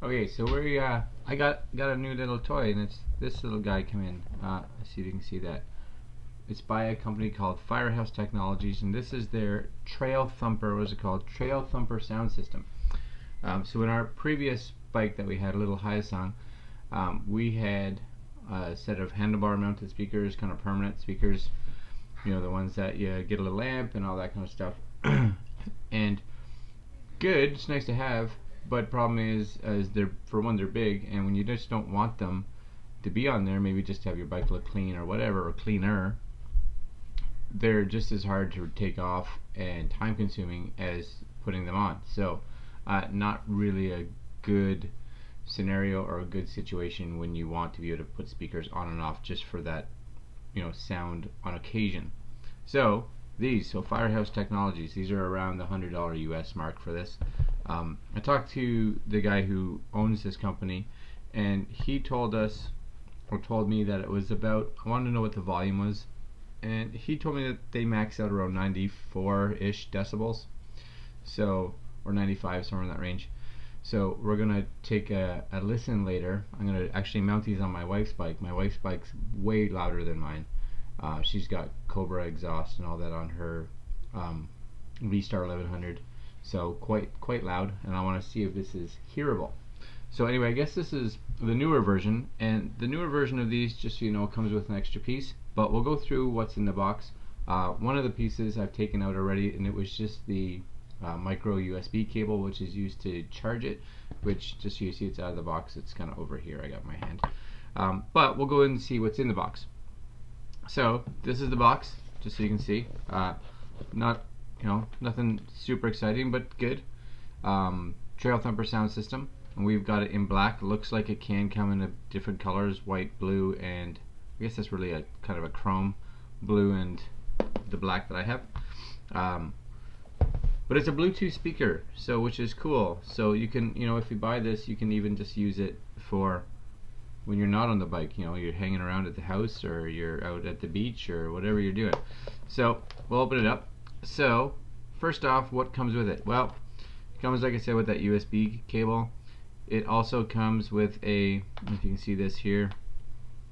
Okay, so we I got a new little toy, and it's this little guy come in. See if you can see that. It's by a company called Firehouse Technologies, and this is their Trail Thumper. What is it called? Trail Thumper sound system. So in our previous bike that we had, a little Hyosung, we had a set of handlebar mounted speakers, kind of permanent speakers. You know, the ones that you get a little amp and all that kind of stuff. And good, it's nice to have, but problem is they're, for one, they're big, and when you just don't want them to be on there, maybe just to have your bike look clean or whatever, or cleaner, they're just as hard to take off and time consuming as putting them on. So not really a good scenario or a good situation when you want to be able to put speakers on and off just for that, you know, sound on occasion. So Firehouse Technologies, these are around the $100 US mark for this. I talked to the guy who owns this company, and he told me that it was about, I wanted to know what the volume was, and he told me that they max out around 94-ish decibels, so, or 95, somewhere in that range. So we're gonna take a listen later. I'm gonna actually mount these on my wife's bike. My wife's bike's way louder than mine. She's got Cobra exhaust and all that on her V-Star 1100, so quite loud, and I want to see if this is hearable. So anyway, I guess this is the newer version, and the newer version of these, just so you know, comes with an extra piece, but we'll go through what's in the box. One of the pieces I've taken out already, and it was just the micro USB cable, which is used to charge it, which, just so you see, it's out of the box. It's kind of over here, I got my hand, but we'll go in and see what's in the box. So this is the box, just so you can see. Not, you know, nothing super exciting, but good. Trail Thumper sound system, and we've got it in black. Looks like it can come in different colors, white, blue, and I guess that's really a kind of a chrome blue and the black that I have. But it's a Bluetooth speaker, so, which is cool. So you can, you know, if you buy this, you can even just use it for when you're not on the bike, you know, you're hanging around at the house, or you're out at the beach, or whatever you're doing. So we'll open it up. So first off, what comes with it? Well, it comes, like I said, with that USB cable. It also comes with a, if you can see this here,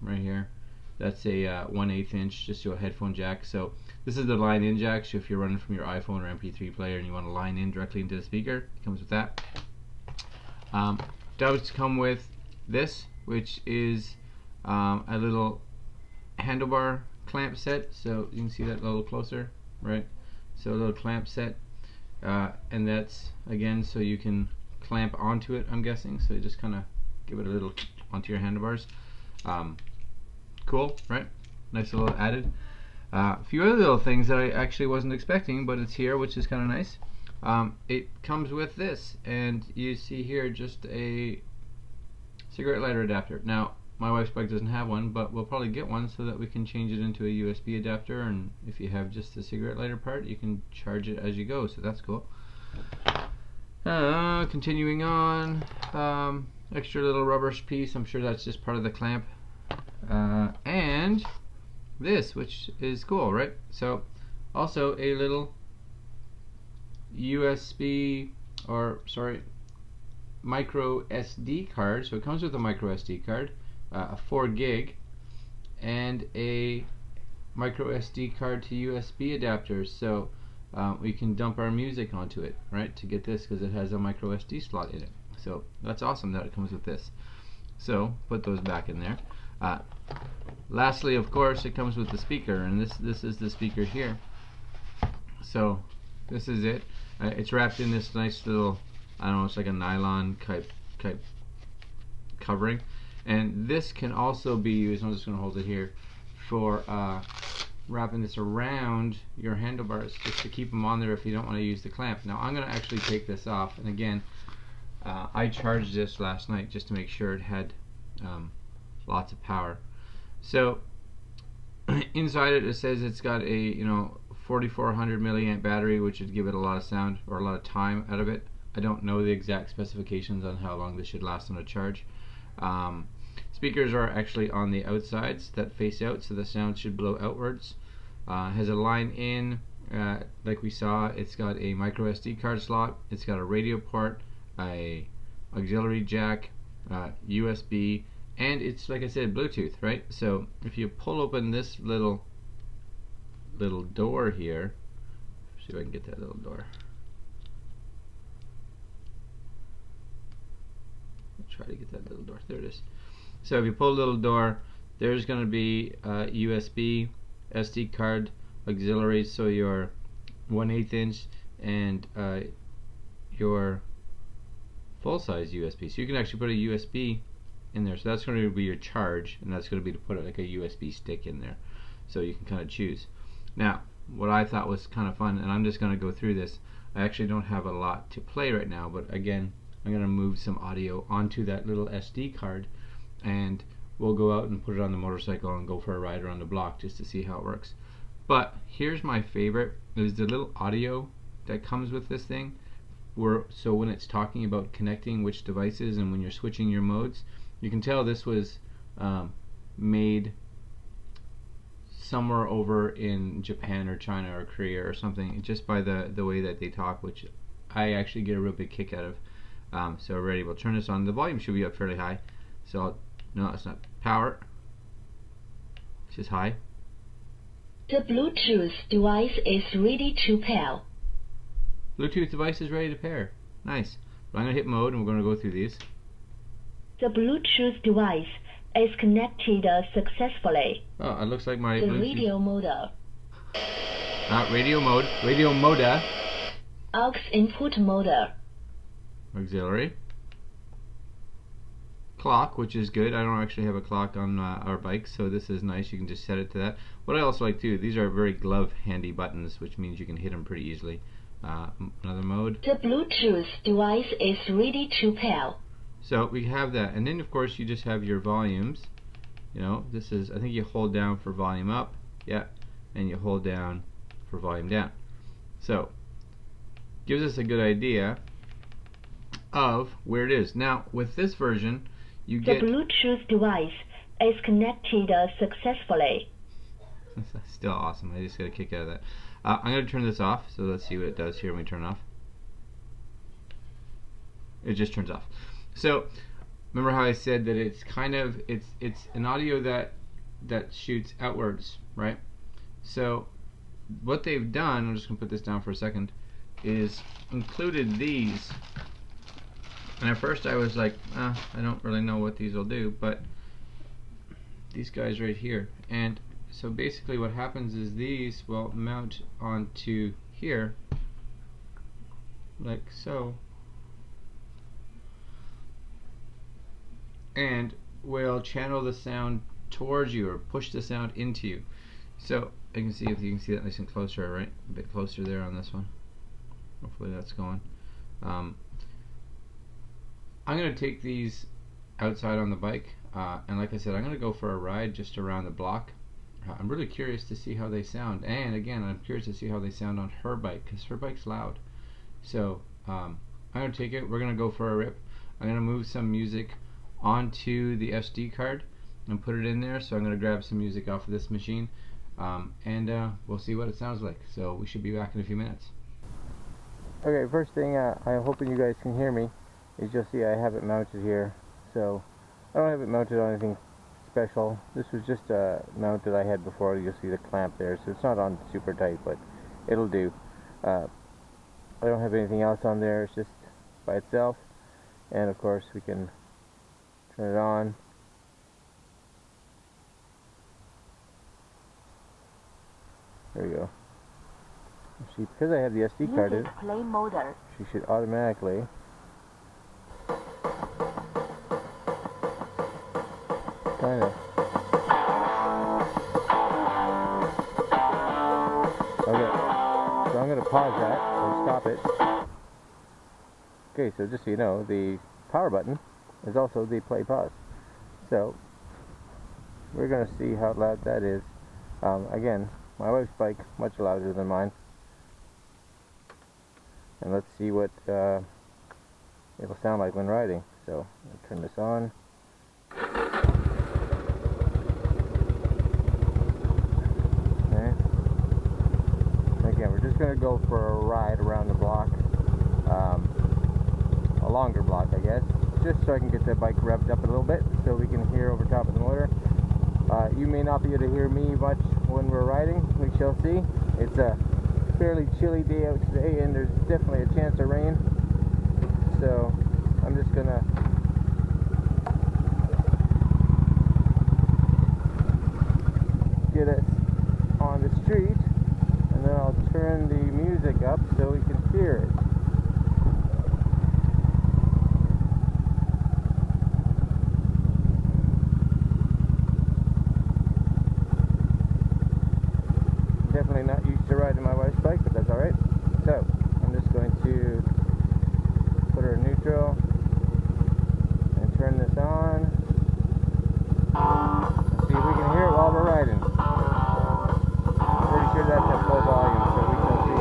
right here, that's a 1/8 inch, just a headphone jack. So this is the line in jack, so if you're running from your iPhone or MP3 player and you want to line in directly into the speaker, it comes with that. Does come with this, which is a little handlebar clamp set, so you can see that a little closer, right? So a little clamp set, and that's, again, so you can clamp onto it, I'm guessing, so you just kind of give it a little onto your handlebars. Cool, right? Nice little added. A few other little things that I actually wasn't expecting, but it's here, which is kind of nice. It comes with this, and you see here just a cigarette lighter adapter. Now, my wife's bike doesn't have one, but we'll probably get one so that we can change it into a USB adapter, and if you have just the cigarette lighter part, you can charge it as you go, so that's cool. Continuing on, extra little rubber piece, I'm sure that's just part of the clamp. And this, which is cool, right? So, also a little USB, or sorry, micro SD card. So it comes with a micro SD card, a 4 gig, and a micro SD card to USB adapter. So we can dump our music onto it, right, to get this, because it has a micro SD slot in it. So that's awesome that it comes with this. So put those back in there. Lastly, of course, it comes with the speaker, and this is the speaker here. So this is it. It's wrapped in this nice little, I don't know, it's like a nylon type covering, and this can also be used, I'm just going to hold it here, for wrapping this around your handlebars, just to keep them on there if you don't want to use the clamp. Now I'm going to actually take this off, and again, I charged this last night just to make sure it had lots of power. So inside it says it's got a, you know, 4400 milliamp battery, which would give it a lot of sound, or a lot of time out of it. I don't know the exact specifications on how long this should last on a charge. Speakers are actually on the outsides that face out, so the sound should blow outwards. Has a line in, like we saw. It's got a micro SD card slot. It's got a radio port, a auxiliary jack, USB, and it's, like I said, Bluetooth, right? So if you pull open this little door here, see if I can get that little door. I'll try to get that little door. There it is. So if you pull a little door, there's going to be USB, SD card, auxiliary, so your 1/8 inch and your full-size USB. So you can actually put a USB in there. So that's going to be your charge, and that's going to be to put like a USB stick in there. So you can kind of choose. Now, what I thought was kind of fun, and I'm just going to go through this. I actually don't have a lot to play right now, but again, I'm going to move some audio onto that little SD card, and we'll go out and put it on the motorcycle and go for a ride around the block just to see how it works. But here's my favorite, is the little audio that comes with this thing. So when it's talking about connecting which devices and when you're switching your modes, you can tell this was made somewhere over in Japan or China or Korea or something, just by the way that they talk, which I actually get a real big kick out of. So ready, we'll turn this on. The volume should be up fairly high. So no, it's not power. It's just high. The Bluetooth device is ready to pair. Bluetooth device is ready to pair. Nice. But I'm going to hit mode and we're going to go through these. The Bluetooth device is connected successfully. Oh, it looks like my The Bluetooth. radio mode. Radio mode. Radio moda. Aux input mode. Auxiliary. Clock, which is good. I don't actually have a clock on our bike, so this is nice. You can just set it to that. What I also like too, these are very glove handy buttons, which means you can hit them pretty easily. Another mode. The Bluetooth device is ready to pair. So we have that, and then of course you just have your volumes. You know, this is, I think you hold down for volume up, yeah, and you hold down for volume down. So gives us a good idea of where it is. Now with this version, you get the Bluetooth device is connected successfully. Still awesome. I just got a kick out of that. I'm going to turn this off, so let's see what it does here when we turn it off. It just turns off. So remember how I said that it's kind of it's an audio that shoots outwards, right? So what they've done, I'm just going to put this down for a second, is included these. And at first I was like, I don't really know what these will do, but these guys right here. And so basically what happens is these will mount onto here, like so, and will channel the sound towards you or push the sound into you. So I can see, if you can see that nice and closer, right? A bit closer there on this one. Hopefully that's going. I'm going to take these outside on the bike, and like I said, I'm going to go for a ride just around the block. I'm really curious to see how they sound, and again, I'm curious to see how they sound on her bike, because her bike's loud. So I'm going to take it, we're going to go for a rip. I'm going to move some music onto the SD card and put it in there, so I'm going to grab some music off of this machine, and we'll see what it sounds like. So we should be back in a few minutes. Okay, first thing, I'm hoping you guys can hear me, is you'll see I have it mounted here. So I don't have it mounted on anything special. This was just a mount that I had before. You'll see the clamp there, so it's not on super tight, but it'll do. I don't have anything else on there, it's just by itself. And of course we can turn it on. There we go. See, because I have the SD card in, Play mode. she should automatically kind of. Okay, so I'm going to pause that or stop it. Okay, so just so you know, the power button is also the play pause. So we're going to see how loud that is. Again, my wife's bike much louder than mine, and let's see what it'll sound like when riding. So I'll turn this on. Again, we're just going to go for a ride around the block, a longer block, I guess. just so I can get the bike revved up a little bit so we can hear over top of the motor. You may not be able to hear me much when we're riding. We shall see. It's a fairly chilly day out today, and there's definitely a chance of rain. So I'm just gonna get us on the street, and then I'll turn the music up so we can hear it. Definitely not used to riding my wife's bike, but that's alright. So I'm just going to put her in neutral and turn this on and see if we can hear it while we're riding. Pretty sure that's at full volume, so we shall see.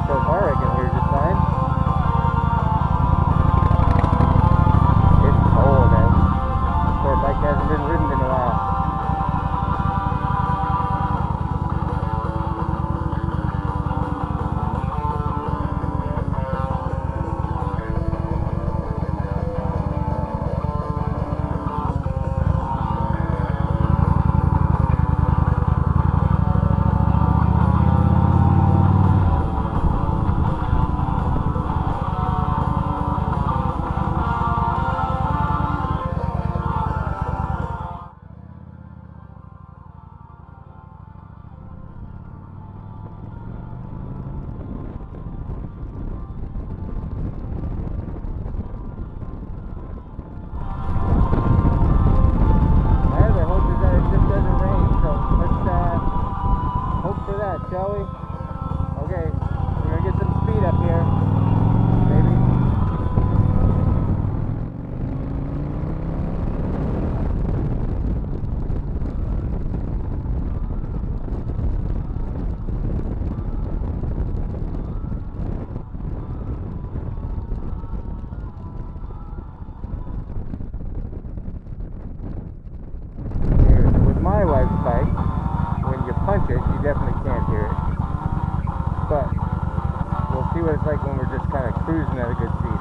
So far I can hear just fine. It's cold out. Poor bike hasn't been ridden in a while. Shall we? Okay, we're gonna get some speed up here. Maybe. Here, with my wife's bike, when you punch it, you definitely can't hear it. But we'll see what it's like when we're just kind of cruising at a good speed.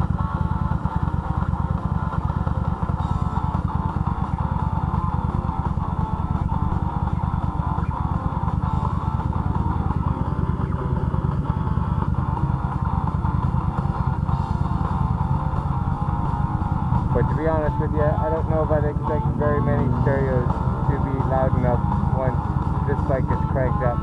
But to be honest with you, I don't know if I'd expect very many stereos to be loud enough once this bike gets cranked up.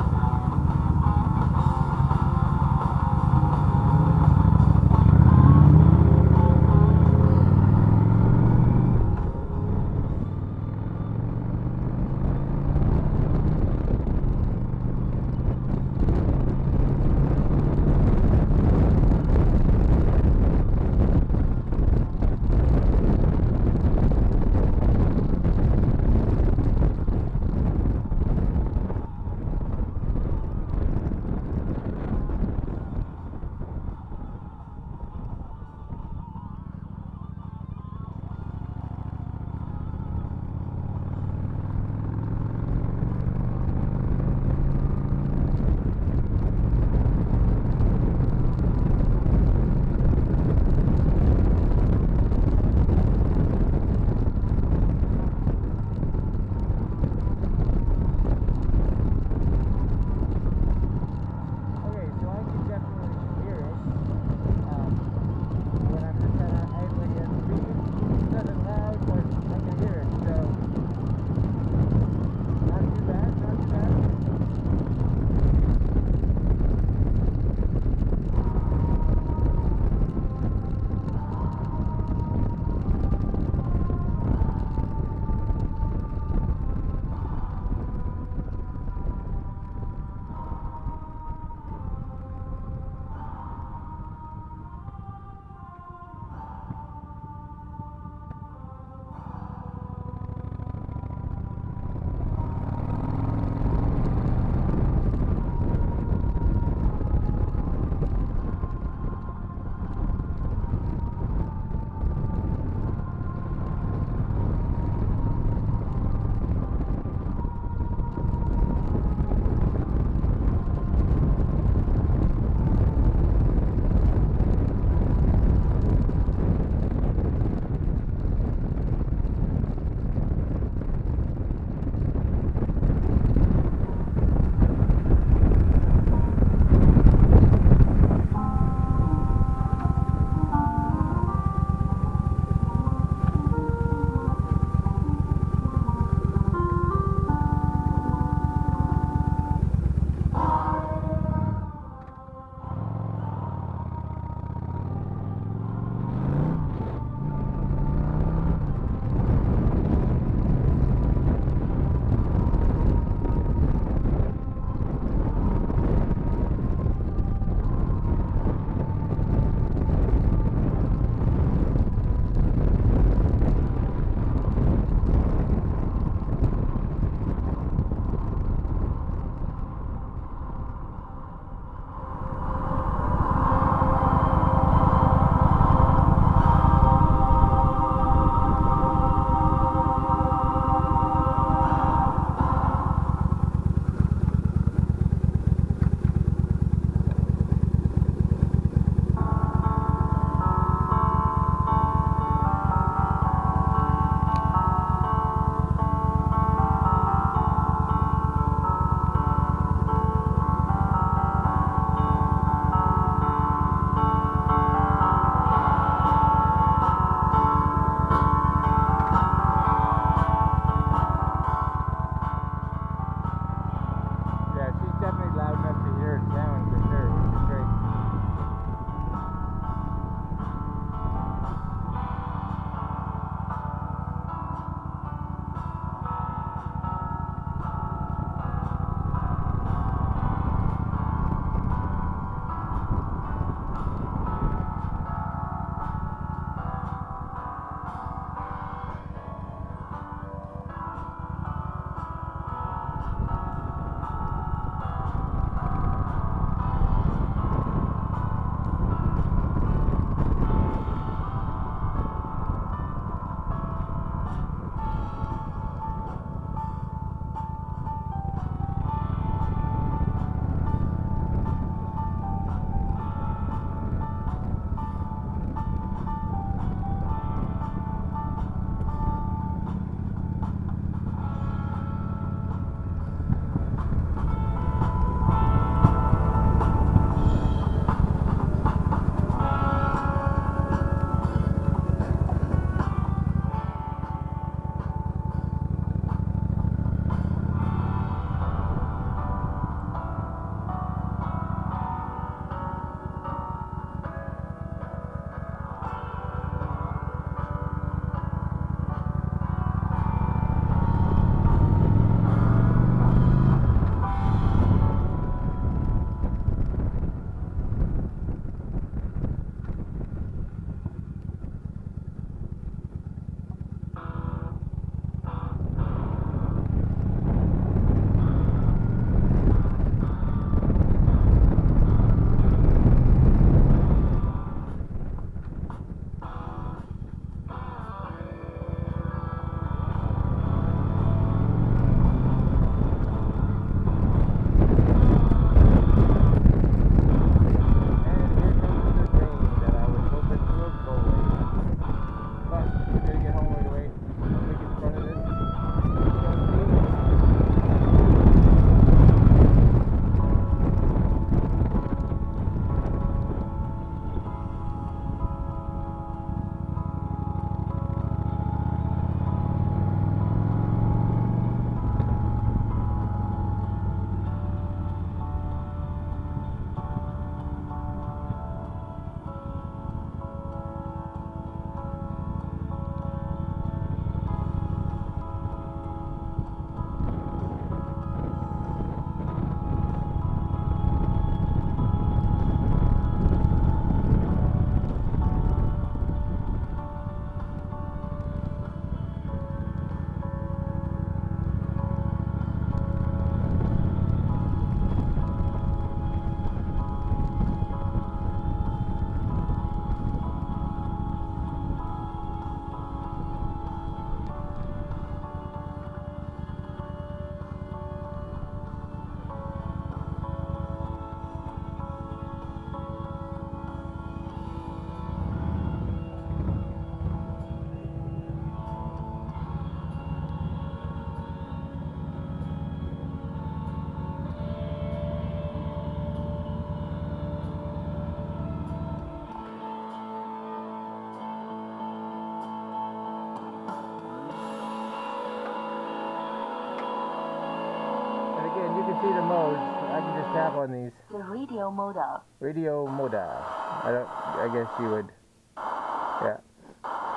on these. The radio model. Radio moda. I guess you would, yeah,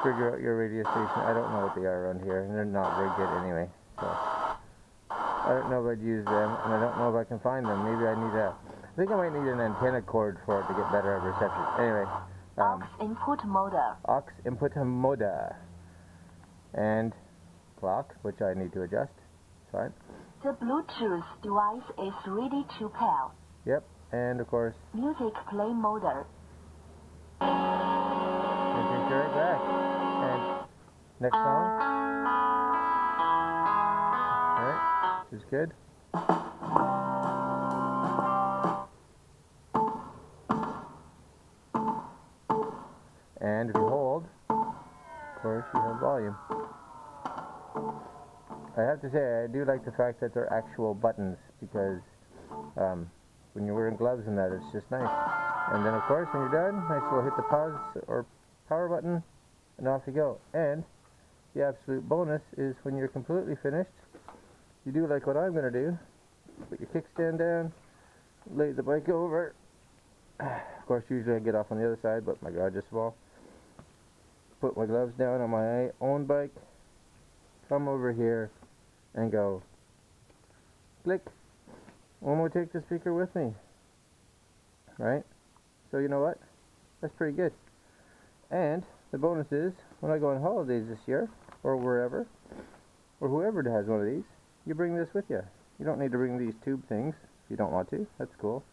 figure out your radio station. I don't know what they are around here, and they're not very good anyway. So I don't know if I'd use them, and I don't know if I can find them. Maybe I think I might need an antenna cord for it to get better at reception. Anyway, Aux input model. aux input moda, and clock, which I need to adjust. Fine. The Bluetooth device is ready to pair. Yep, and of course, Music play model. and take care of that. And next song. Alright, this is good. And if you hold, of course, you have volume. I have to say, I do like the fact that they're actual buttons, because when you're wearing gloves and that, it's just nice. And then, of course, when you're done, nice little hit the pause or power button, and off you go. And the absolute bonus is when you're completely finished, you do like what I'm going to do. Put your kickstand down, lay the bike over. Of course, usually I get off on the other side, but my garage is small. Put my gloves down on my own bike, come over here, and go click. I'm going to take the speaker with me. Right? So you know what? That's pretty good. And the bonus is, when I go on holidays this year, or wherever, or whoever has one of these, you bring this with you. You don't need to bring these tube things if you don't want to. That's cool.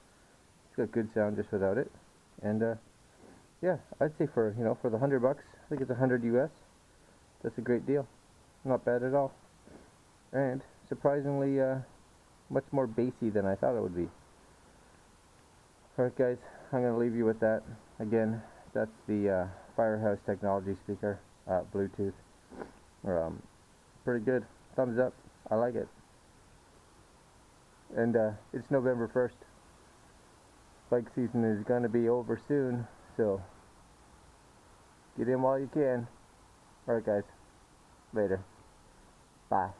It's got good sound just without it. And yeah, I'd say for the $100, I think it's $100 US. That's a great deal. Not bad at all. And surprisingly much more bassy than I thought it would be. Alright guys, I'm going to leave you with that. Again, that's the Firehouse technology speaker, Bluetooth. Pretty good. Thumbs up. I like it. And it's November 1st. Bike season is going to be over soon, so get in while you can. Alright guys, later. Bye.